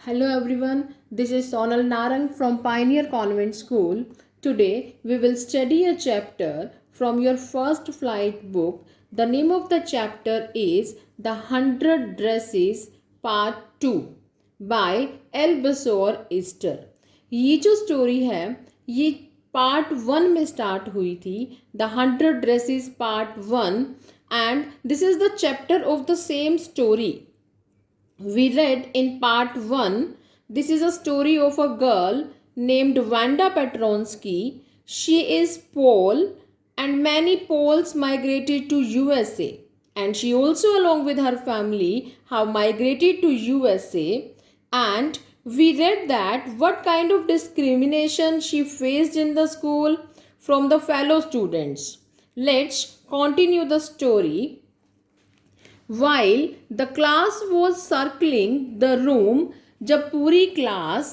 Hello everyone, this is Sonal Narang from Pioneer Convent School. Today we will study a chapter from your first flight book. The name of the chapter is The 100 Dresses Part 2 by Elbasor Easter. ये जो story है ये part 1 में start हुई थी, the 100 dresses part 1, and this is the chapter of the same story. We read in part 1, this is a story of a girl named Wanda Petronsky. She is Pole and many Poles migrated to USA, and she also along with her family have migrated to USA, and we read that what kind of discrimination she faced in the school from the fellow students. Let's continue the story. While the class was circling the room, जब पूरी class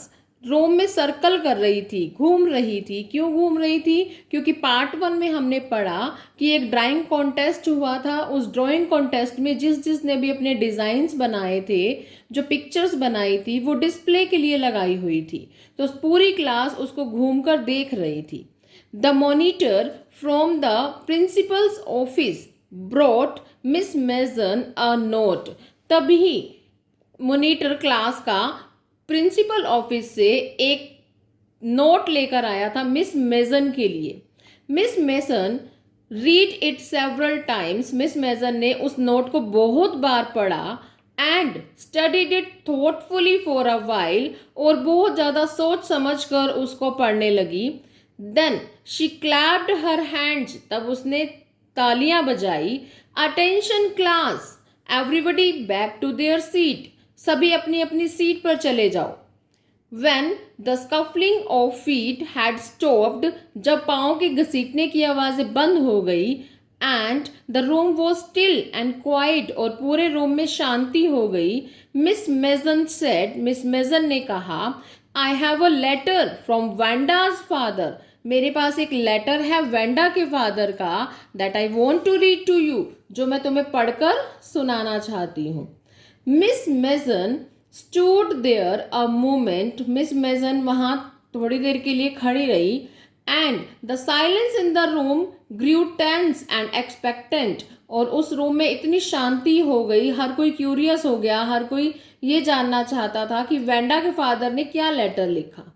room में circle कर रही थी, घूम रही थी. क्यों घूम रही थी? क्योंकि पार्ट 1 में हमने पढ़ा कि एक ड्राइंग कॉन्टेस्ट हुआ था. उस ड्राइंग कॉन्टेस्ट में जिसने भी अपने डिज़ाइंस बनाए थे, जो पिक्चर्स बनाई थी, वो डिस्प्ले के लिए लगाई हुई थी. तो पूरी क्लास उसको घूम कर देख रही थी. The monitor from the principal's office brought miss Mason a note. तभी मॉनिटर क्लास का प्रिंसिपल ऑफिस से एक नोट लेकर आया था मिस मेजन के लिए. Miss Mason read it several times. Miss Mason ने उस नोट को बहुत बार पढ़ा and studied it thoughtfully for a while, और बहुत ज़्यादा सोच समझ कर उसको पढ़ने लगी. Then she clapped her hands. तब उसने तालियां बजाई. Attention class, everybody back to their seat. सभी अपनी अपनी सीट पर चले जाओ. When the scuffling of feet had stopped, जब पाँव के घसीटने की आवाज़ें बंद हो गई, and the room was still and quiet, और पूरे रूम में शांति हो गई, मिस मेजन said, मिस मेजन ने कहा, I have a letter from Vanda's father. मेरे पास एक लेटर है वेंडा के फादर का, that I want to read to you, जो मैं तुम्हें पढ़कर सुनाना चाहती हूँ. Miss Mason stood there a moment. Miss Mason वहाँ थोड़ी देर के लिए खड़ी रही. And the silence in the room grew tense and expectant. और उस रूम में इतनी शांति हो गई, हर कोई क्यूरियस हो गया, हर कोई ये जानना चाहता था कि वेंडा के फादर ने क्या लेटर लिखा.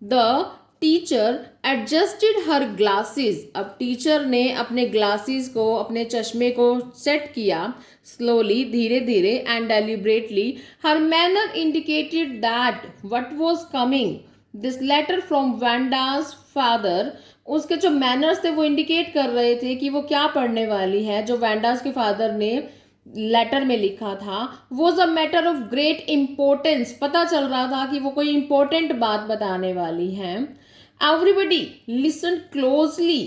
The teacher adjusted her glasses. अब टीचर ने अपने ग्लासेस को, अपने चश्मे को सेट किया, स्लोली, धीरे धीरे, एंड डेलिब्रेटली. हर manner indicated that what was coming this letter from Wanda's father. उसके जो मैनर्स थे वो इंडिकेट कर रहे थे कि वो क्या पढ़ने वाली है. जो वेंडाज के फादर ने लेटर में लिखा था was a matter of great importance. पता चल रहा था कि वो कोई इम्पोर्टेंट बात बताने वाली है. Everybody listen closely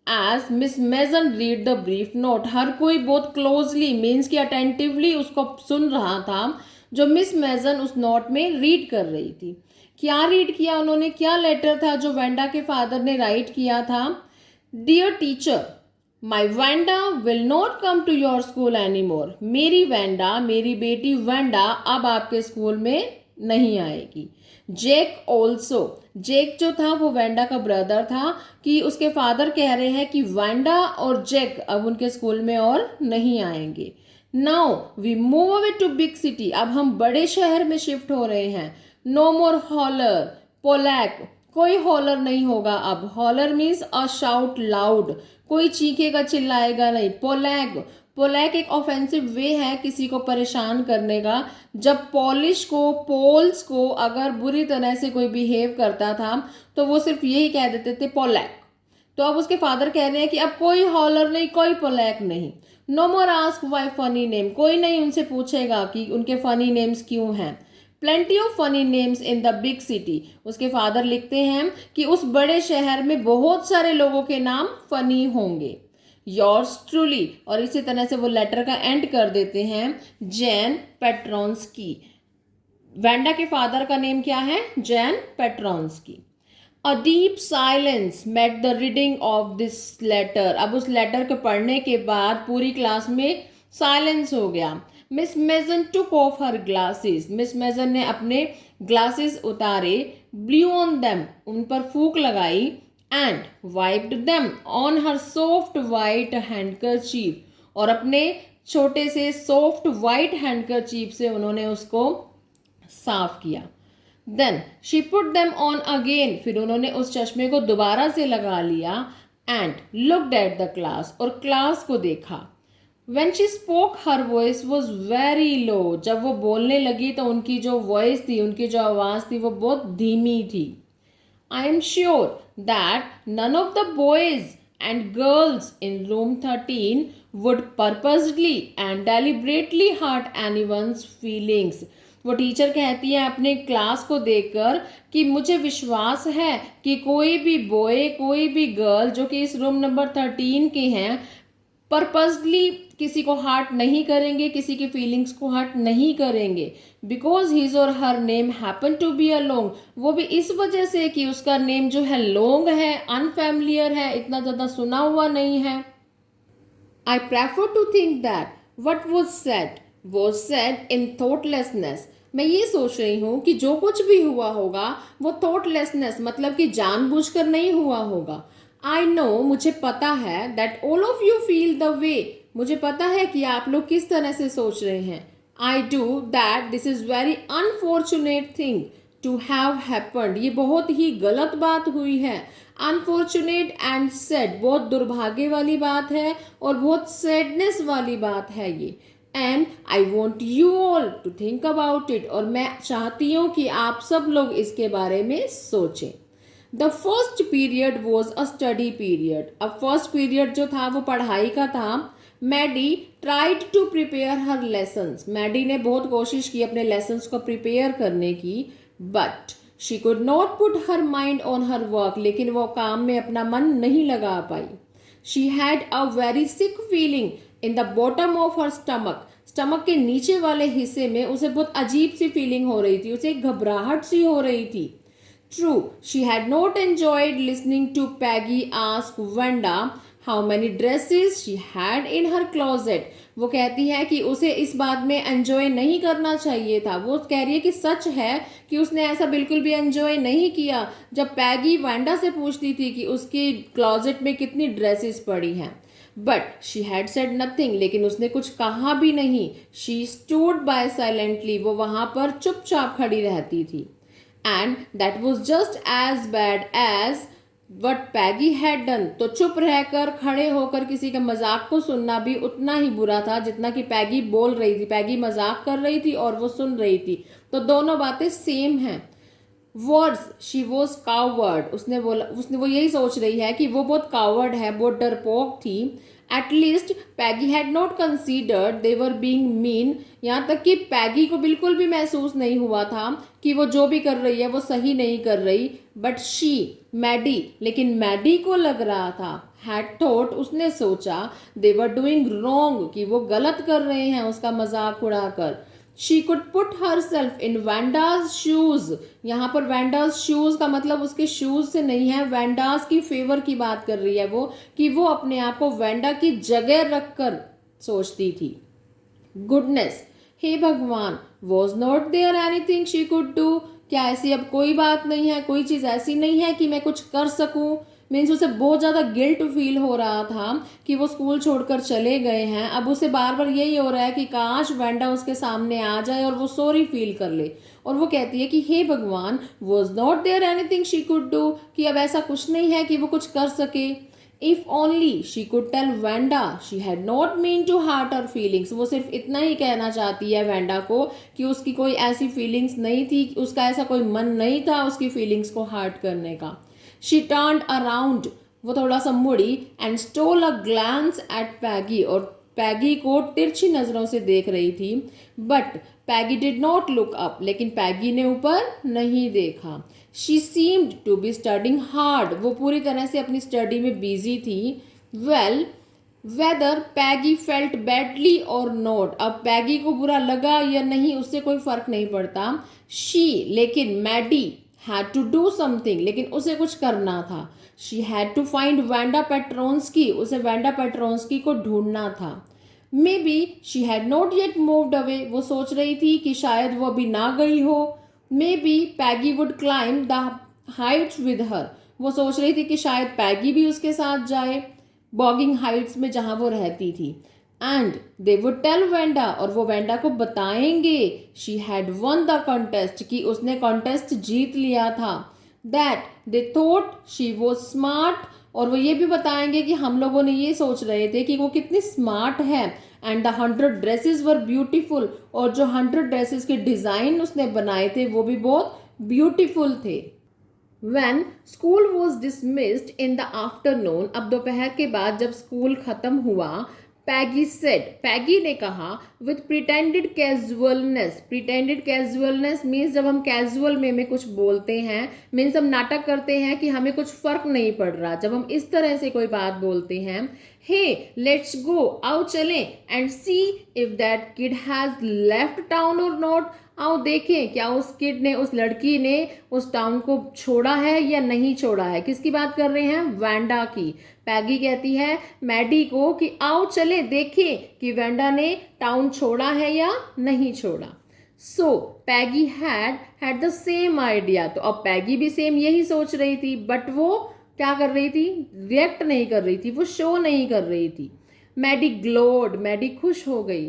as miss Mason read the brief note. हर कोई बहुत क्लोजली मीन्स कि अटेंटिवली उसको सुन रहा था जो मिस मेजन उस नोट में रीड कर रही थी. क्या रीड किया उन्होंने? क्या लेटर था जो वेंडा के फादर ने राइट किया था? Dear teacher, my Wanda will not come to your school any more. मेरी वेंडा, मेरी बेटी वेंडा अब आपके स्कूल में नहीं आएगी. जेक ऑल्सो. जेक जो था वो वेंडा का ब्रदर था, कि उसके फादर कह रहे हैं कि वेंडा और जेक अब उनके स्कूल में और नहीं आएंगे. Now we move away to big city. अब हम बड़े शहर में शिफ्ट हो रहे हैं. No more holler Polack. कोई हॉलर नहीं होगा अब. Holler means a shout loud. कोई चीखेगा चिल्लाएगा नहीं. पोलैक, पोलैक एक ऑफेंसिव वे है किसी को परेशान करने का. जब पॉलिश को, पोल्स को अगर बुरी तरह से कोई बिहेव करता था तो वो सिर्फ यही कह देते थे पोलैक. तो अब उसके फादर कह रहे हैं कि अब कोई हॉलर नहीं, कोई पोलैक नहीं. No more ask why funny name. कोई नहीं उनसे पूछेगा कि उनके फनी नेम्स क्यों हैं. Plenty of funny names in the big city. उसके फादर लिखते हैं कि उस बड़े शहर में बहुत सारे लोगों के नाम फनी होंगे. Yours truly. और इसी तरह से वो लेटर का एंड कर देते हैं. Jan Petronski. वेंडा के फादर का नेम क्या है? Jan Petronski. A deep silence met the reading of this letter. अब उस लेटर को पढ़ने के बाद पूरी क्लास में साइलेंस हो गया. Miss Mason took off her glasses, miss Mason ने अपने ग्लासेस उतारे, ब्लू ऑन देम, उन पर फूंक लगाई, and wiped them on her soft white handkerchief, और अपने छोटे से सॉफ्ट वाइट हैंडकरचीफ से उन्होंने उसको साफ किया। Then she put them on again, फिर उन्होंने उस चश्मे को दोबारा से लगा लिया, and looked at the class, और क्लास को देखा। When she spoke, her voice was very low. जब वो बोलने लगी तो उनकी जो वॉइस थी, उनकी जो आवाज़ थी, वो बहुत धीमी थी। I am sure that none of the boys and girls in room 13 would purposely and deliberately hurt anyone's feelings. वो टीचर कहती है अपने क्लास को देखकर कि मुझे विश्वास है कि कोई भी बॉय, कोई भी गर्ल जो कि इस रूम नंबर 13 के हैं, पर्पसली किसी को हर्ट नहीं करेंगे, किसी की फीलिंग्स को हर्ट नहीं करेंगे, because his or her name happen to be a long, वो भी इस वजह से कि उसका नेम जो है लॉन्ग है, अनफैमिलियर है, इतना ज़्यादा सुना हुआ नहीं है। I prefer to think that what was said in thoughtlessness, मैं ये सोच रही हूँ कि जो कुछ भी हुआ होगा वो थॉटलेसनेस मतलब कि जानबूझकर नहीं हुआ होगा। आई नो, मुझे पता है, that all of you feel the way, मुझे पता है कि आप लोग किस तरह से सोच रहे हैं। I do, that this is very unfortunate thing to have happened, ये बहुत ही गलत बात हुई है। अनफॉर्चुनेट एंड सैड, बहुत दुर्भाग्य वाली बात है और बहुत सैडनेस वाली बात है ये। And I want you all to think about it, और मैं चाहती हूँ कि आप सब लोग इसके बारे में सोचें। The first period was a study period, अब फर्स्ट पीरियड जो था वो पढ़ाई का था। Maddie tried to prepare her lessons, Maddie ने बहुत कोशिश की अपने लेसन्स को प्रिपेयर करने की, but she could not put her mind on her work, लेकिन वो काम में अपना मन नहीं लगा पाई। She had a very sick feeling in the bottom of her stomach, stomach के नीचे वाले हिस्से में उसे बहुत अजीब सी फीलिंग हो रही थी, उसे घबराहट सी हो रही थी। True, she had not enjoyed listening to Peggy ask Wanda how many dresses she had in her closet. वो कहती है कि उसे इस बात में एंजॉय नहीं करना चाहिए था। वो कह रही है कि सच है कि उसने ऐसा बिल्कुल भी एंजॉय नहीं किया जब पैगी वांडा से पूछती थी कि उसकी क्लॉजेट में कितनी ड्रेसेस पड़ी हैं। But she had said nothing, लेकिन उसने कुछ कहा भी नहीं। शी स्टूड बाय साइलेंटली, वो वहाँ पर चुपचाप खड़ी रहती थी। And that was just as bad as what Peggy had done. तो चुप रहकर, खड़े होकर किसी का मजाक को सुनना भी उतना ही बुरा था जितना कि पैगी बोल रही थी। पैगी मजाक कर रही थी और वो सुन रही थी, तो दोनों बातें सेम हैं। वर्ड्स, शी वॉज कावर्ड, उसने वो यही सोच रही है कि वो बहुत कावर्ड है, बहुत डरपोक थी। At least Peggy had not considered they were being mean, यहाँ तक कि पैगी को बिल्कुल भी महसूस नहीं हुआ था कि वो जो भी कर रही है वो सही नहीं कर रही। बट शी, मैडी, लेकिन मैडी को लग रहा था, हैड थॉट, उसने सोचा, दे वर डूइंग रॉन्ग, कि वो गलत कर रहे हैं उसका मजाक उड़ाकर। She could put her self in Wanda's shoes, यहाँ पर वैंडाज शूज का मतलब उसके शूज से नहीं है, वैंडाज की फेवर की बात कर रही है वो, कि वो अपने आप को वैंडा की जगह रखकर सोचती थी। गुडनेस, हे भगवान, was not there anything she could do, क्या ऐसी अब कोई बात नहीं है, कोई चीज़ ऐसी नहीं है कि मैं कुछ कर सकूं। मीन्स उसे बहुत ज़्यादा गिल्ट फील हो रहा था कि वो स्कूल छोड़कर चले गए हैं। अब उसे बार बार यही हो रहा है कि काश वैंडा उसके सामने आ जाए और वो सॉरी फील कर ले। और वो कहती है कि हे भगवान, was not there anything she could do, कि अब ऐसा कुछ नहीं है कि वो कुछ कर सके। If only she could tell Wanda she had not mean to hurt her feelings, वो सिर्फ इतना ही कहना चाहती है वैंडा को कि उसकी कोई ऐसी फीलिंग्स नहीं थी, उसका ऐसा कोई मन नहीं था उसकी फीलिंग्स को हार्ट करने का। शी टर्न्ड अराउंड, वो थोड़ा सा मुड़ी, and stole a glance at Peggy, और पैगी को तिरछी नज़रों से देख रही थी। But Peggy did not look up, लेकिन पैगी ने ऊपर नहीं देखा। She seemed to be studying hard, वो पूरी तरह से अपनी स्टडी में बिजी थी। Well, whether Peggy felt badly और नॉट, अब पैगी को बुरा लगा या नहीं उससे कोई फर्क नहीं पड़ता। शी, लेकिन Maddie, had to do something, लेकिन उसे कुछ करना था। She had to find Wanda Petronski, उसे वैंडा पेट्रोन्स्की को ढूंढना था। Maybe she had not yet moved away, वो सोच रही थी कि शायद वो अभी ना गई हो. May be Peggy would climb the Heights with her, वो सोच रही थी कि शायद पैगी भी उसके साथ जाए बॉगिंग हाइट्स में जहां वो रहती थी. And they would tell Wanda, और वो वेंडा को बताएंगे she had won the contest, कि उसने कॉन्टेस्ट जीत लिया था. That they thought she was smart, और वो ये भी बताएंगे कि हम लोगों ने ये सोच रहे थे कि वो कितनी स्मार्ट है. And the 100 dresses were beautiful, और जो 100 ड्रेसेस के डिज़ाइन उसने बनाए थे वो भी बहुत ब्यूटीफुल थे. When school was dismissed in the afternoon, अब दोपहर के बाद जब स्कूल खत्म हुआ, पैगी सेड, पैगी ने कहा with pretended casualness. Pretended casualness means जब हम कैजुअल में कुछ बोलते हैं, मीन्स हम नाटक करते हैं कि हमें कुछ फर्क नहीं पड़ रहा. जब हम इस तरह से कोई बात बोलते हैं, हे लेट्स गो, आओ चलें, and see if that kid has left town और नॉट, आओ देखें क्या उस किड ने, उस लड़की ने उस टाउन को छोड़ा है या नहीं छोड़ा है. किसकी बात कर रहे हैं? वैंडा की. पैगी कहती है मैडी को कि आओ चले देखें कि वैंडा ने टाउन छोड़ा है या नहीं छोड़ा. सो पैगी हैड द सेम आइडिया. तो अब पैगी भी सेम यही सोच रही थी, बट वो क्या कर रही थी? रिएक्ट नहीं कर रही थी, वो शो नहीं कर रही थी. मैडी ग्लोड, मैडी खुश हो गई.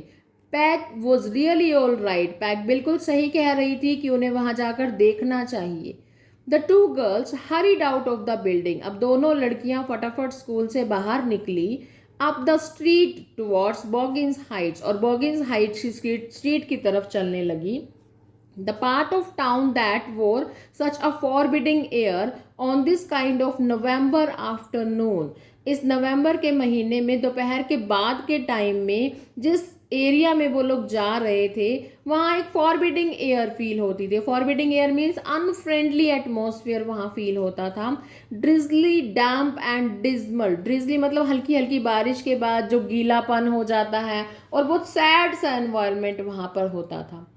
Peg was really all right, peg बिल्कुल सही कह रही थी कि उन्हें वहां जाकर देखना चाहिए. The two girls hurried out of the building. अब दोनों लड़कियां फटाफट स्कूल से बाहर निकली. Up the street towards Boggins Heights, और बॉगिंस हाइट्स की स्ट्रीट की तरफ चलने लगी. The part of town that wore such a forbidding air on this kind of November afternoon. इस नवंबर के महीने में दोपहर के बाद के टाइम में जिस एरिया में वो लोग जा रहे थे वहाँ एक फॉरबिडिंग एयर फील होती थी. Forbidding air means unfriendly atmosphere वहाँ फील होता था. Drizzly damp and dismal, drizzly मतलब हल्की हल्की बारिश के बाद जो गीलापन हो जाता है, और बहुत सैड सा एनवायरनमेंट वहाँ पर होता था.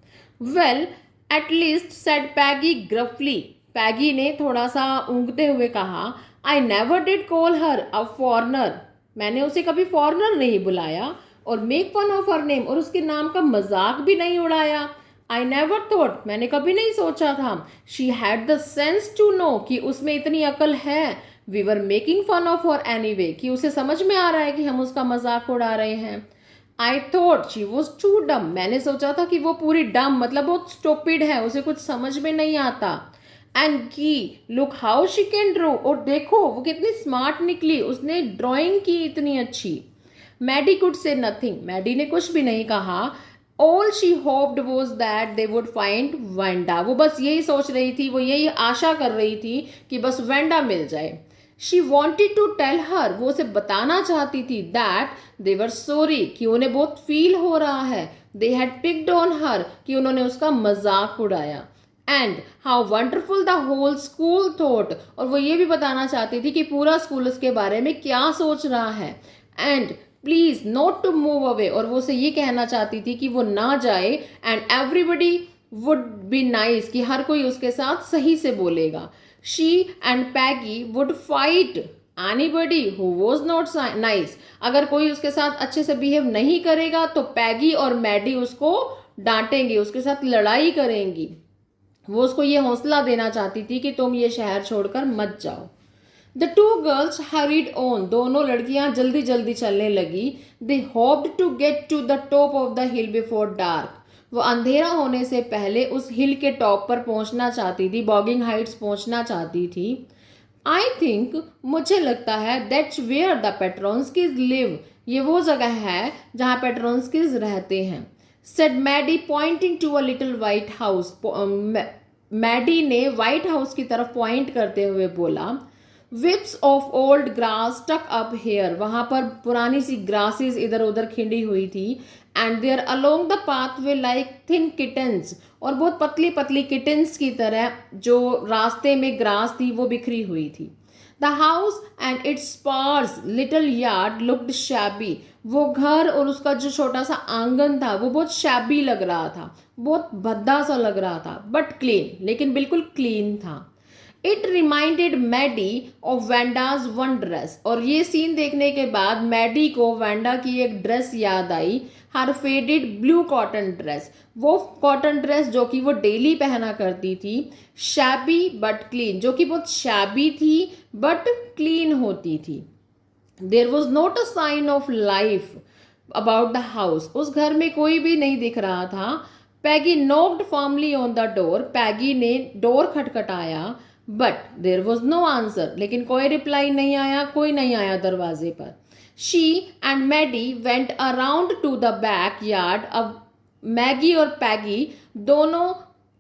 Well at least said Peggy gruffly, Peggy ने थोड़ा सा ऊँगते हुए कहा, I never did call her a foreigner, मैंने उसे कभी फॉरनर नहीं बुलाया, or make fun of her name, और उसके नाम का मजाक भी नहीं उड़ाया. आई नेवर थॉट, मैंने कभी नहीं सोचा था. She had the sense to know, कि उसमें इतनी अकल है. We were making fun of her anyway, कि उसे समझ में आ रहा है कि हम उसका मजाक उड़ा रहे हैं. I thought she was too dumb, मैंने सोचा था कि वो पूरी डम मतलब बहुत स्टूपिड है, उसे कुछ समझ में नहीं आता. एंड की look how she can draw, और देखो वो कितनी स्मार्ट निकली, उसने ड्राइंग की इतनी अच्छी. Maddie could say nothing, Maddie ने कुछ भी नहीं कहा. All she hoped was that they would find Wanda, वो बस यही सोच रही थी, वो यही आशा कर रही थी कि बस वेंडा मिल जाए. She wanted to tell her, वो उसे बताना चाहती थी दैट दे वर सॉरी, कि उन्हें बहुत फील हो रहा है. They had picked on her, कि उन्होंने उसका मजाक उड़ाया. And how wonderful the whole school thought, और वो ये भी बताना चाहती थी कि पूरा स्कूल उसके बारे में क्या सोच रहा है. And please not to move away, और वो उसे ये कहना चाहती थी कि वो ना जाए. And everybody would be nice, कि हर कोई उसके साथ सही से बोलेगा. She and Peggy would fight anybody who was not nice, अगर कोई उसके साथ अच्छे से बिहेव नहीं करेगा तो पैगी और मैडी उसको डांटेंगे, उसके साथ लड़ाई करेंगी. वो उसको ये हौसला देना चाहती थी कि तुम ये शहर छोड़कर मत जाओ. The two girls hurried on, दोनों लड़कियां जल्दी जल्दी चलने लगी. They hoped to get to the top of the hill before dark, वो अंधेरा होने से पहले उस हिल के टॉप पर पहुंचना चाहती थी, बॉगिंग हाइट्स पहुंचना चाहती थी. आई थिंक, मुझे लगता है, that's where the Petronskis live, ये वो जगह है जहाँ पेट्रोन्स्कीज रहते हैं. Said Maddie pointing to a little white house, Maddie ने वाइट हाउस की तरफ पॉइंट करते हुए बोला. Wisps of old grass stuck up here, वहाँ पर पुरानी सी ग्रासेस इधर उधर खिंडी हुई थी. And there along the pathway like thin kittens, और बहुत पतली पतली किटन्स की तरह जो रास्ते में ग्रास थी वो बिखरी हुई थी. The house and its sparse little yard looked shabby, वो घर और उसका जो छोटा सा आंगन था वो बहुत शैबी लग रहा था, बहुत भद्दा सा लग रहा था. बट क्लीन, लेकिन बिल्कुल क्लीन था. It reminded Maddie of Wanda's one dress, और ये सीन देखने के बाद मैडी को वेंडा की एक ड्रेस याद आई, हर फेडेड ब्लू कॉटन ड्रेस, वो कॉटन ड्रेस जो कि वो डेली पहना करती थी, शैबी बट क्लीन, जो कि बहुत शैबी थी बट क्लीन होती थी। There was not a sign of life about the house, उस घर में कोई भी नहीं दिख रहा था। Peggy knocked firmly on the door, Peggy ने डोर खटखटाया, but there was no answer, लेकिन कोई रिप्लाई नहीं आया, कोई नहीं आया दरवाजे पर। She and Maddie went around to the back yard, अब मैगी और पैगी दोनों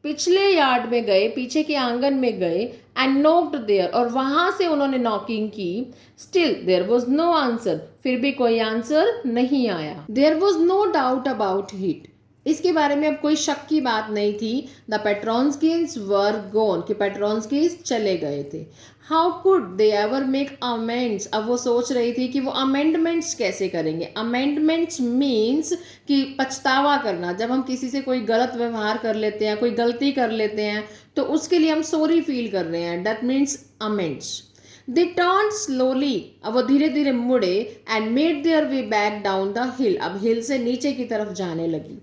पिछले यार्ड में गए, पीछे के आंगन में गए, एंड नोक्ड देयर, और वहां से उन्होंने नॉकिंग की। Still there was no answer, फिर भी कोई आंसर नहीं आया। There was no doubt about it, इसके बारे में अब कोई शक की बात नहीं थी। द पेट्रॉन्स्किन्स वर गोन, कि पेट्रॉन्स्किन्स चले गए थे। How could they ever make amends, अब वो सोच रही थी कि वो अमेंडमेंट्स कैसे करेंगे। अमेंडमेंट्स मीन्स कि पछतावा करना, जब हम किसी से कोई गलत व्यवहार कर लेते हैं, कोई गलती कर लेते हैं, तो उसके लिए हम सॉरी फील कर रहे हैं, that means amends. They turn slowly, अब वो धीरे धीरे मुड़े, and made their way back down the हिल, अब हिल से नीचे की तरफ जाने लगी।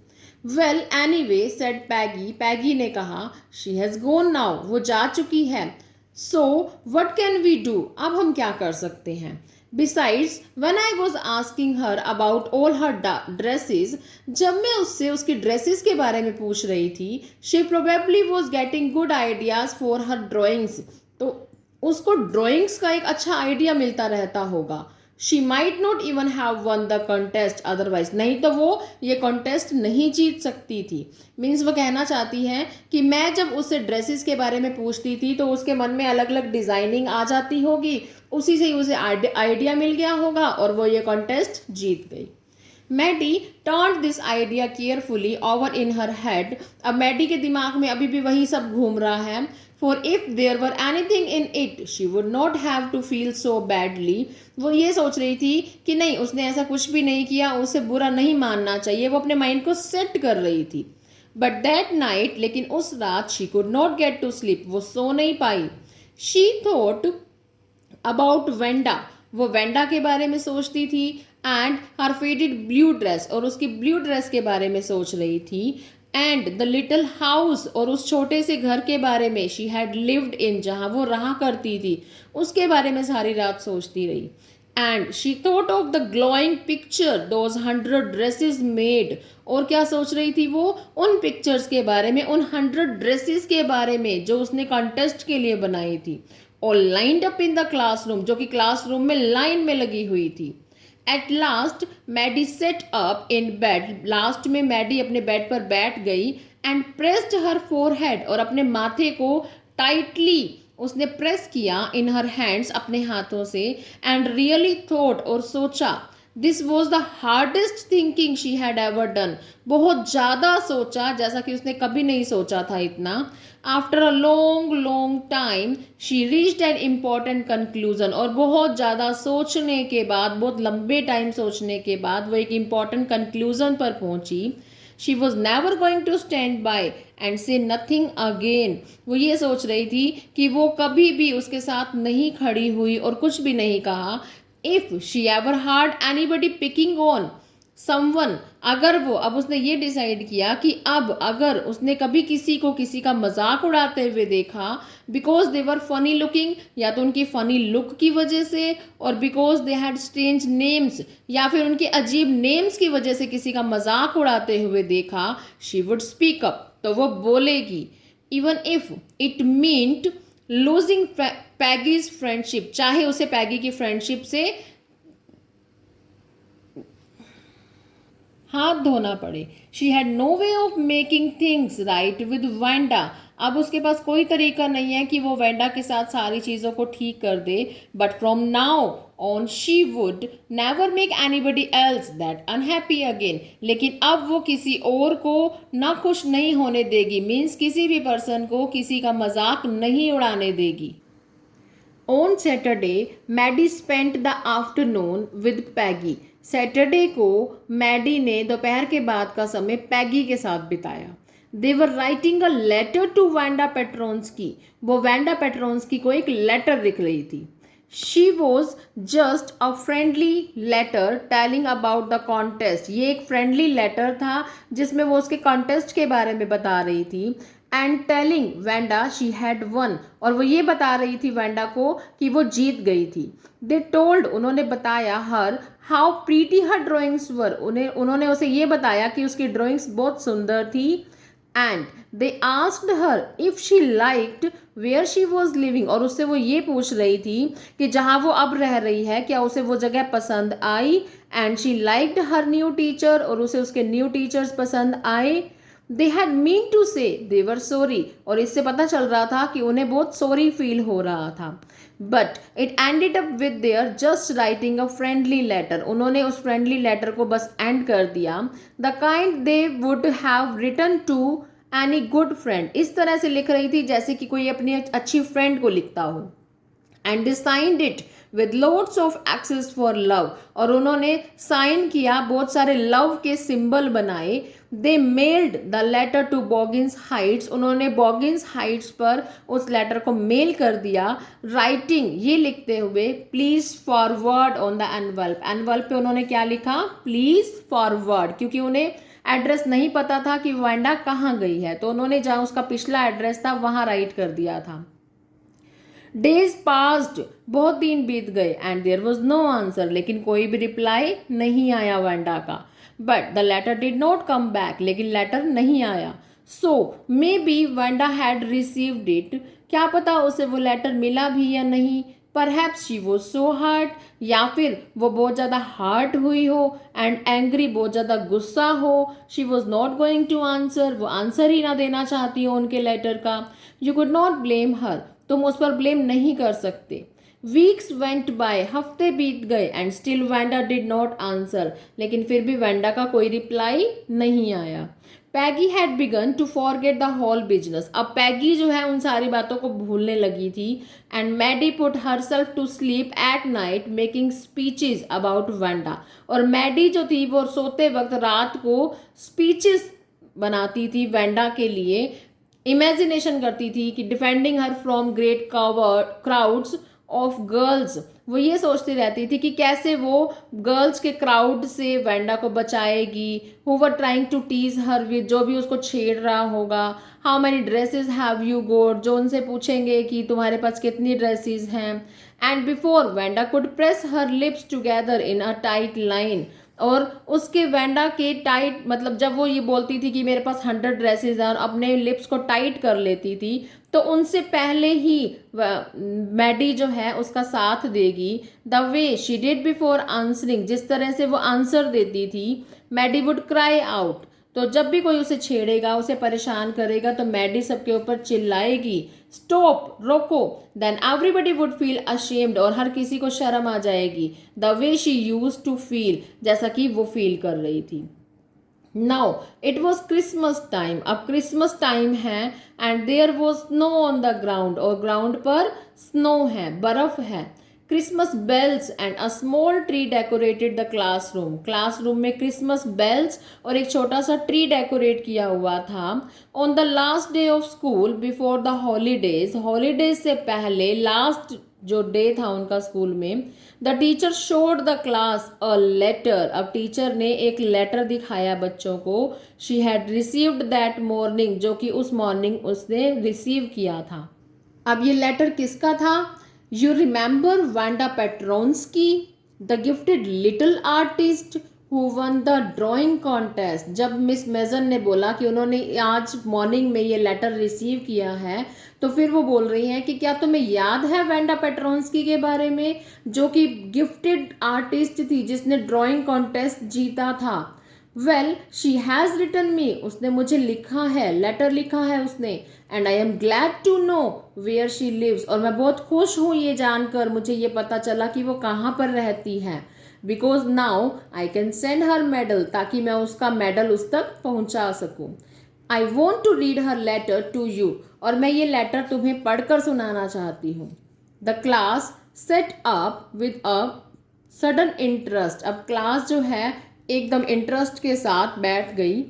वेल एनीवे सेड पैगी, पैगी ने कहा, शी हैज़ गॉन नाउ, वो जा चुकी है। So what can we do, अब हम क्या कर सकते हैं। Besides when I was asking her about all her dresses, जब मैं उससे उसकी ड्रेसेस के बारे में पूछ रही थी, she probably was getting good ideas for her drawings, तो उसको ड्राइंग्स का एक अच्छा आइडिया मिलता रहता होगा। She might not even have one the contest otherwise, नहीं तो वो ये कॉन्टेस्ट नहीं जीत सकती थी। मीन्स वो कहना चाहती है कि मैं जब उससे ड्रेसेस के बारे में पूछती थी तो उसके मन में अलग अलग डिज़ाइनिंग आ जाती होगी, उसी से ही उसे आइडिया मिल गया होगा और वो ये कॉन्टेस्ट जीत गई। Maddie turned this idea carefully over in her head, अब मैडी के दिमाग में अभी भी वही सब घूम रहा है। For if there were anything in it, she would not have to feel so badly. वो ये सोच रही थी कि नहीं, उसने ऐसा कुछ भी नहीं किया, उसे बुरा नहीं मानना चाहिए, वो अपने माइंड को सेट कर रही थी। But that night, लेकिन उस रात she could not get to sleep, वो सो नहीं पाई। She thought about वेंडा, वो वेंडा के बारे में सोचती थी, and her faded blue dress, और उसकी ब्लू ड्रेस के बारे में सोच रही थी, एंड द लिटिल हाउस, और उस छोटे से घर के बारे में, शी हैड लिव्ड इन, जहाँ वो रहा करती थी, उसके बारे में सारी रात सोचती रही। And she thought of the glowing picture those 100 dresses made, और क्या सोच रही थी वो, उन पिक्चर्स के बारे में, उन 100 ड्रेसेस के बारे में जो उसने कॉन्टेस्ट के लिए बनाई थी, और lined up in the classroom, जो कि क्लासरूम में लाइन में लगी हुई थी। At last Maddie sat up in bed, last में मैडी अपने बेड पर बैठ गई, एंड प्रेस्ड हर फोरहेड, और अपने माथे को टाइटली उसने प्रेस किया, इन हर हैंड्स, अपने हाथों से, एंड रियली थॉट, और सोचा, this was the hardest thinking she had ever done, बहुत ज़्यादा सोचा, जैसा कि उसने कभी नहीं सोचा था इतना। After a long long time she reached an important conclusion, और बहुत ज़्यादा सोचने के बाद, बहुत लंबे टाइम सोचने के बाद वो एक इम्पॉर्टेंट कंक्लूजन पर पहुंची। She was never going to stand by and say nothing again, वो ये सोच रही थी कि वो कभी भी उसके साथ नहीं खड़ी हुई और कुछ भी नहीं कहा। If she ever hard anybody picking on someone, अगर वो, अब उसने ये डिसाइड किया कि अब अगर उसने कभी किसी को किसी का मजाक उड़ाते हुए देखा, because they were funny looking, या तो उनकी फनी लुक की वजह से, और because they had strange names, या फिर उनके अजीब नेम्स की वजह से किसी का मजाक उड़ाते हुए देखा, शी वुड स्पीक अप, तो वो बोलेगी, even if it meant losing Peggy's friendship, चाहे उसे पैगी की फ्रेंडशिप से हाथ धोना पड़े। She had no way of making things right with Wanda, अब उसके पास कोई तरीका नहीं है कि वो वेंडा के साथ सारी चीज़ों को ठीक कर दे, but from now on she would never make anybody else that unhappy again, लेकिन अब वो किसी और को ना खुश नहीं होने देगी, मीन्स किसी भी पर्सन को किसी का मजाक नहीं उड़ाने देगी। On Saturday Maddie spent the afternoon with Peggy, Saturday को मैडी ने दोपहर के बाद का समय पैगी के साथ बिताया। They were writing a letter to Wanda Petronski, वो वैंडा पेट्रोन्स्की को एक लेटर लिख रही थी. She was just a friendly letter telling about the contest, ये एक फ्रेंडली लेटर था जिसमें वो उसके कॉन्टेस्ट के बारे में बता रही थी. And telling Wanda she had one, और वो ये बता रही थी वैंडा को कि वो जीत गई थी. दे टोल्ड, उन्होंने बताया her how pretty her drawings were, उन्होंने उसे ये बताया कि उसकी ड्राइंग्स बहुत सुंदर थी. And they asked her if she liked where she was living, और उससे वो ये पूछ रही थी कि जहाँ वो अब रह रही है क्या उसे वो जगह पसंद आई. And she liked her new teacher, और उसे उसके न्यू टीचर्स पसंद आए. दे हैड मीन टू से दे वर सॉरी, और इससे पता चल रहा था कि उन्हें बहुत सॉरी फील हो रहा था. But it ended up with their just writing a friendly letter, उन्होंने उस फ्रेंडली लेटर को बस एंड कर दिया. The kind they would have written to any good friend, इस तरह से लिख रही थी जैसे कि कोई अपनी अच्छी फ्रेंड को लिखता हो. And they signed it with lots of x's for love, और उन्होंने साइन किया, बहुत सारे लव के सिंबल बनाए. They mailed the letter to Boggins Heights, उन्होंने बॉगिन्स हाइट्स पर उस लेटर को मेल कर दिया. राइटिंग, ये लिखते हुए प्लीज फॉरवर्ड ऑन द एनवल्प, एनवल्प पे उन्होंने क्या लिखा, प्लीज फॉरवर्ड, क्योंकि उन्हें एड्रेस नहीं पता था कि वैंडा कहाँ गई है, तो उन्होंने जहाँ उसका पिछला एड्रेस था वहाँ राइट कर दिया था. डेज पास्ड, बहुत दिन बीत गए. And there was no answer, लेकिन कोई भी रिप्लाई नहीं आया वैंडा का. But the letter did not come back, लेकिन लेटर नहीं आया. So maybe Wanda had received it, क्या पता उसे वो लेटर मिला भी या नहीं. Perhaps she was so hurt, या फिर वो बहुत ज़्यादा हर्ट हुई हो. एंड एंग्री, बहुत ज़्यादा गुस्सा हो. She was not going to answer, वो आंसर ही ना देना चाहती हो उनके लेटर का. You could not blame her, तुम उस पर ब्लेम नहीं कर सकते. वीक्स वेंट बाय, हफ्ते बीत गए. And still Wanda did not answer, लेकिन फिर भी वैंडा का कोई रिप्लाई नहीं आया. Peggy had begun to forget the whole business, अब पैगी जो है उन सारी बातों को भूलने लगी थी. And Maddie put herself to sleep at night making speeches about Wanda, और मैडी जो थी वो सोते वक्त रात को स्पीचेस बनाती थी वैंडा के लिए. इमेजिनेशन करती थी कि defending her from great crowds of girls, वो ये सोचती रहती थी कि कैसे वो गर्ल्स के क्राउड से वैंडा को बचाएगी. Who were trying to tease her with, जो भी उसको छेड़ रहा होगा. How many dresses have you got, जो उनसे पूछेंगे कि तुम्हारे पास कितनी ड्रेसेस हैं. And before Wanda could press her lips together in a tight line, और उसके वैंडा के टाइट, मतलब जब वो ये बोलती थी कि मेरे पास 100 ड्रेसेस हैं और अपने लिप्स को टाइट कर लेती थी, तो उनसे पहले ही मैडी जो है उसका साथ देगी. The way she did before answering, जिस तरह से वो आंसर देती थी. मैडी वुड क्राई आउट, तो जब भी कोई उसे छेड़ेगा, उसे परेशान करेगा, तो मैडी सबके ऊपर चिल्लाएगी, स्टॉप, रोको. Then everybody would feel ashamed, और हर किसी को शर्म आ जाएगी. The way she used to feel, जैसा कि वो फील कर रही थी. Now it was Christmas time, अब क्रिसमस टाइम है. And there was snow on the ground, और ग्राउंड पर स्नो है, बर्फ है. Christmas bells and a small tree decorated the classroom, classroom में क्रिसमस बेल्स और एक छोटा सा ट्री डेकोरेट किया हुआ था. On the last day of school before the holidays, holidays से पहले लास्ट जो डे था उनका स्कूल में, the teacher showed the class a letter, अब टीचर ने एक लेटर दिखाया बच्चों को. She had received that morning, जो कि उस मॉर्निंग उसने रिसीव किया था. अब ये लेटर किसका था. You remember Wanda Petronski, the gifted little artist who won the drawing contest. जब मिस मेजन ने बोला कि उन्होंने आज मॉर्निंग में ये लेटर रिसीव किया है, तो फिर वो बोल रही हैं कि क्या तुम्हें याद है वैंडा पेट्रोन्स्की के बारे में, जो कि गिफ्टेड आर्टिस्ट थी, जिसने ड्राइंग कॉन्टेस्ट जीता था. Well she has written me, उसने मुझे लिखा है, लेटर लिखा है उसने. And I am glad to know where she lives, और मैं बहुत खुश हूँ ये जानकर, मुझे ये पता चला कि वो कहाँ पर रहती है. Because now I can send her medal, ताकि मैं उसका मेडल उस तक पहुँचा सकूँ. I want to read her letter to you, और मैं ये लेटर तुम्हें पढ़कर सुनाना चाहती हूँ. The class sat up with a sudden interest, अब क्लास जो है एकदम इंटरेस्ट के साथ बैठ गई.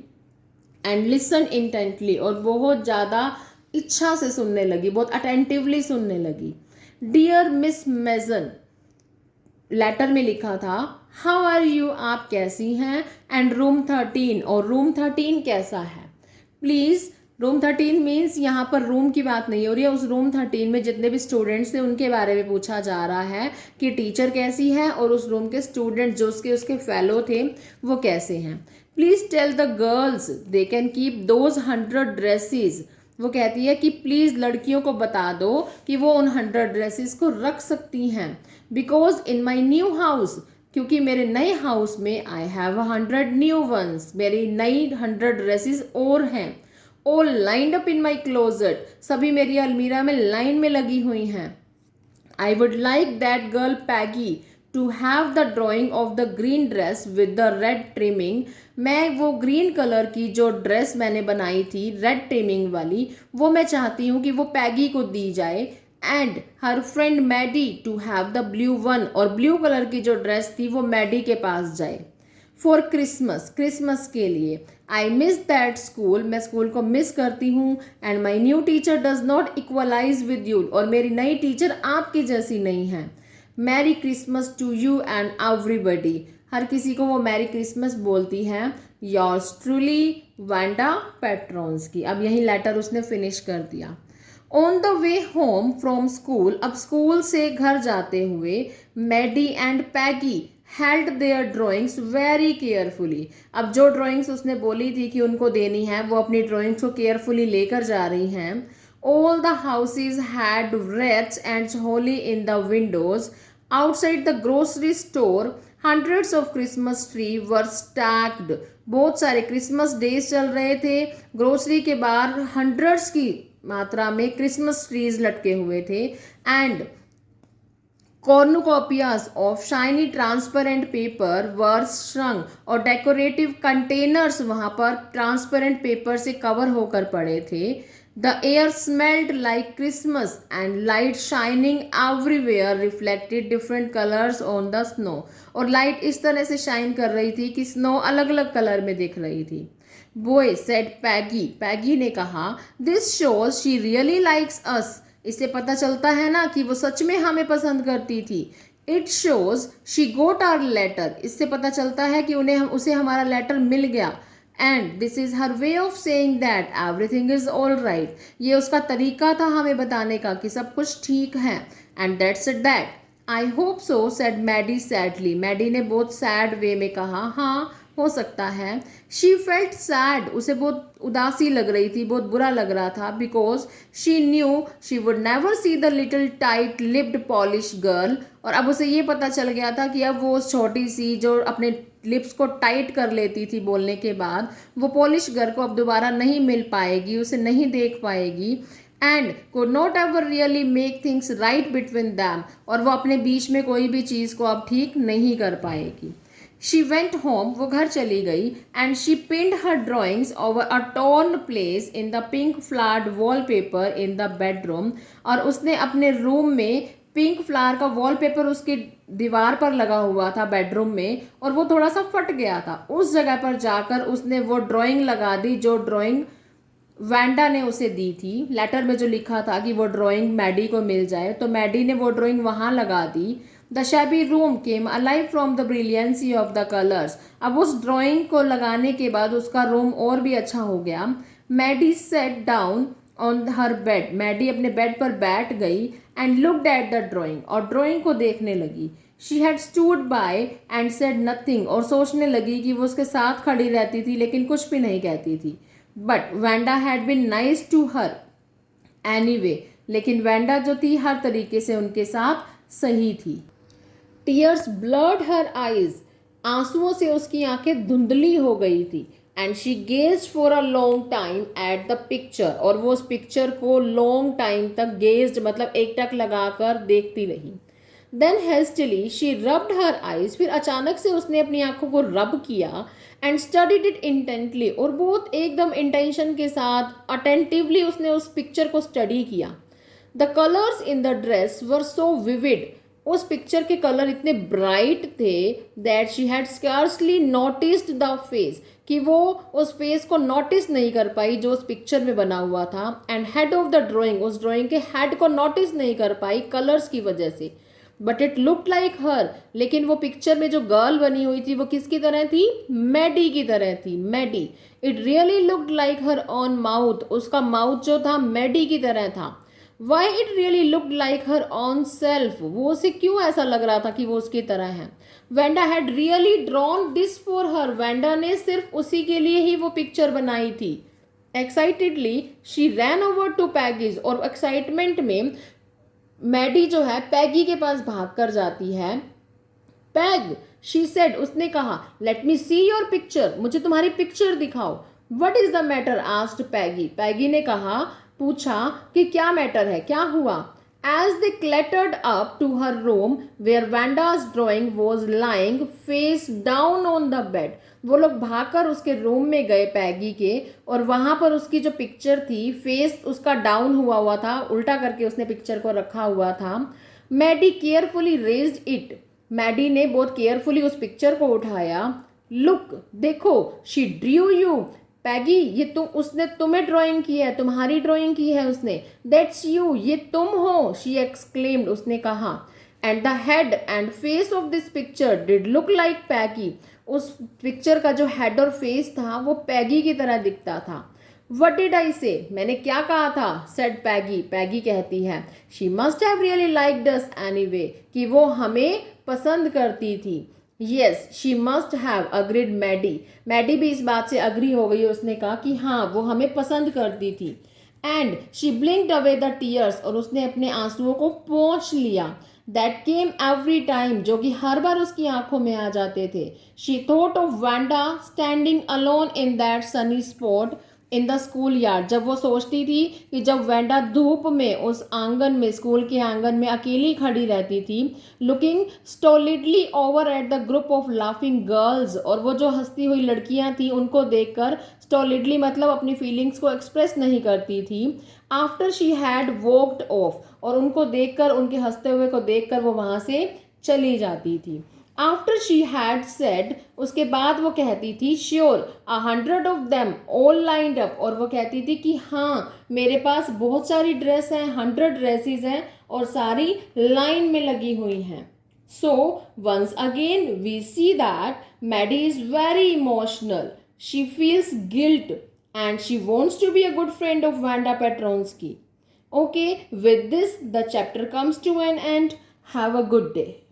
एंड लिसन इंटेंटली, और बहुत ज़्यादा इच्छा से सुनने लगी, बहुत अटेंटिवली सुनने लगी। डियर मिस मेजन, लेटर में लिखा था, हाउ आर यू, आप कैसी हैं, एंड रूम 13, और रूम 13 कैसा है। प्लीज़, रूम 13 मीन्स यहाँ पर रूम की बात नहीं हो रही है, उस रूम 13 में जितने भी स्टूडेंट्स थे उनके बारे में पूछा जा रहा है कि टीचर कैसी है और उस रूम के स्टूडेंट जो उसके फेलो थे वो कैसे हैं। Please tell the girls they can keep those 100 dresses, वो कहती है कि प्लीज़ लड़कियों को बता दो कि वो उन 100 ड्रेसेस को रख सकती हैं। Because in my new house, क्योंकि मेरे नए हाउस में आई हैव 100 न्यू वंस, मेरी नई 100 ड्रेसेस और हैं। All lined up in my closet, सभी मेरी अलमीरा में लाइन में लगी हुई हैं। I would like that girl Peggy to have the drawing of the green dress with the red trimming, मैं वो ग्रीन कलर की जो ड्रेस मैंने बनाई थी रेड ट्रिमिंग वाली, वो मैं चाहती हूँ कि वो पैगी को दी जाए। And her friend Maddie to have the blue one, और ब्लू कलर की जो ड्रेस थी वो मैडी के पास जाए। फॉर क्रिसमस, क्रिसमस के लिए। आई मिस दैट स्कूल, मैं स्कूल को मिस करती हूँ। And my new teacher does not equalize with you, और मेरी नई टीचर आपकी जैसी नहीं है। Merry Christmas to you and everybody, हर किसी को वो मैरी क्रिसमस बोलती हैं। Yours truly Wanda Petronski. अब यही लेटर उसने फिनिश कर दिया। On the way home from school, अब स्कूल से घर जाते हुए Maddie and Peggy held there drawings very carefully, अब जो ड्राइंग्स उसने बोली थी कि उनको देनी है वो अपनी ड्राइंग्स को केयरफुली लेकर जा रही हैं। All the houses had wreaths and holly in the windows. Outside the grocery store, hundreds of Christmas trees were stacked. बहुत सारे क्रिसमस डेज चल रहे थे, ग्रोसरी के बाहर हंड्रेड्स की मात्रा में क्रिसमस ट्रीज लटके हुए थे। And cornucopias of shiny transparent paper were strung, और डेकोरेटिव कंटेनर्स वहाँ पर ट्रांसपेरेंट पेपर से कवर होकर पड़े थे। The air smelled like Christmas and light shining everywhere reflected different colors on the snow, और लाइट इस तरह से शाइन कर रही थी कि स्नो अलग अलग कलर में दिख रही थी। Boy said Peggy, पैगी ने कहा, This shows she really likes us, इससे पता चलता है ना कि वो सच में हमें पसंद करती थी। It shows she got our letter, इससे पता चलता है कि उसे हमारा लेटर मिल गया। And this is her way of saying that everything is all right, ये उसका तरीका था हमें बताने का कि सब कुछ ठीक है। And that's it that, I hope so said Maddie sadly, Maddie ने बहुत सैड वे में कहा, हाँ हो सकता है। शी फेल्ट सैड, उसे बहुत उदासी लग रही थी, बहुत बुरा लग रहा था। Because she knew she would never see the little tight lipped polish girl, और अब उसे ये पता चल गया था कि अब वो छोटी सी जो अपने लिप्स को टाइट कर लेती थी बोलने के बाद, वो पॉलिश गर्ल को अब दोबारा नहीं मिल पाएगी, उसे नहीं देख पाएगी। And could not ever really make things right between them, और वो अपने बीच में कोई भी चीज़ को अब ठीक नहीं कर पाएगी। She went home, वो घर चली गई। And she pinned her drawings over a torn place in the pink flowered wallpaper in the bedroom, और उसने अपने रूम में पिंक फ्लावर का वॉलपेपर उसकी दीवार पर लगा हुआ था बेडरूम में, और वो थोड़ा सा फट गया था। उस जगह पर जाकर उसने वो ड्राइंग लगा दी जो ड्राइंग वैंडा ने उसे दी थी। लेटर में जो लिखा था कि वो ड्राइंग मैडी को मिल जाए, तो मैडी ने वो ड्राइंग वहाँ लगा दी। The shabby room came alive from the brilliancy of the colours, अब उस ड्राइंग को लगाने के बाद उसका रूम और भी अच्छा हो गया। Maddie sat down on her bed, Maddie अपने बेड पर बैठ गई। And looked at the drawing, और ड्राइंग को देखने लगी। She had stood by and said nothing, और सोचने लगी कि वो उसके साथ खड़ी रहती थी लेकिन कुछ भी नहीं कहती थी। But Wanda had been nice to her anyway, लेकिन वैंडा जो थी हर तरीके से उनके साथ सही थी। टीयर्स ब्लर्ड हर आईज, आंसुओं से उसकी आंखें धुंधली हो गई थी। And she gazed for a long time at the picture, और वो उस पिक्चर को लॉन्ग टाइम तक गेज्ड मतलब एकटक लगाकर देखती रही। Then hastily she rubbed her eyes, फिर अचानक से उसने अपनी आंखों को रब किया। एंड स्टडीड इट इंटेंटली, और बहुत एकदम इंटेंशन के साथ अटेंटिवली उसने उस पिक्चर को स्टडी किया। The colours in the dress were so vivid, उस पिक्चर के कलर इतने ब्राइट थे that she had scarcely noticed the face, कि वो उस फेस को नोटिस नहीं कर पाई जो उस पिक्चर में बना हुआ था, and head of the drawing, उस ड्राइंग के हेड को नोटिस नहीं कर पाई कलर्स की वजह से। बट इट लुक्ड लाइक हर, लेकिन वो पिक्चर में जो गर्ल बनी हुई थी वो किसकी तरह थी? मैडी की तरह थी, Maddie. It really looked like her own mouth, उसका माउथ जो था मैडी की तरह था। Why it really looked like her own self, वो उसे क्यों ऐसा लग रहा था कि वो उसकी तरह है? Wanda had really drawn this for her, Wanda ने सिर्फ उसी के लिए ही वो पिक्चर बनाई थी। Excitedly she ran over to Peggy's, और एक्साइटमेंट में मैडी जो है पैगी के पास भाग कर जाती है। पैग, शी सेड, उसने कहा, let me see your picture, मुझे तुम्हारी पिक्चर दिखाओ। What is the matter asked Peggy, Peggy ने कहा, पूछा कि क्या मैटर है, क्या हुआ? As they clattered up to her room where Wanda's drawing was lying face down on the bed, वो लोग भागकर उसके रूम में गए पैगी के, और वहां पर उसकी जो पिक्चर थी फेस उसका डाउन हुआ हुआ था, उल्टा करके उसने पिक्चर को रखा हुआ था। Maddie carefully raised it, Maddie ने बहुत केयरफुली उस पिक्चर को उठाया। लुक, देखो, शी ड्रू यू, पैगी, ये तुम, उसने तुम्हें ड्राइंग की है, तुम्हारी ड्राइंग की है उसने। दैट्स यू, ये तुम हो, शी एक्सक्लेम्ड, उसने कहा। And the head and face of this picture did look like Peggy, उस पिक्चर का जो हेड और फेस था वो पैगी की तरह दिखता था। वट डिड आई से, मैंने क्या कहा था? सेड पैगी, पैगी कहती है, she must have really liked us anyway, कि वो हमें पसंद करती थी। Yes she must have agreed Maddy, Maddy भी इस बात से अग्री हो गई, उसने कहा कि हाँ वो हमें पसंद करती थी। And she ब्लिंक्ड away the tears, और उसने अपने आंसुओं को पोंछ लिया। दैट केम एवरी टाइम, जो कि हर बार उसकी आंखों में आ जाते थे। She thought of Wanda standing alone in that Sunny spot in the school yard, जब वो सोचती थी कि जब वैंडा धूप में उस आंगन में, स्कूल के आंगन में अकेली खड़ी रहती थी, looking stolidly over at the group of laughing girls, और वो जो हंसती हुई लड़कियां थी उनको देखकर, स्टोलिडली मतलब अपनी फीलिंग्स को एक्सप्रेस नहीं करती थी। After she had walked of, और उनको देखकर, उनके हंसते हुए को देखकर वो वहां से चली जाती थी। आफ्टर शी हैड सेड, उसके बाद वो कहती थी, sure 100 of them all lined up, और वो कहती थी कि हाँ मेरे पास बहुत सारी ड्रेस हैं, 100 ड्रेसेस हैं और सारी लाइन में लगी हुई हैं। So once again we see that Maddy is very emotional, she feels guilt and she wants to be a good friend of Wanda Petronsky. Okay, with this the chapter comes to an end. Have a good day.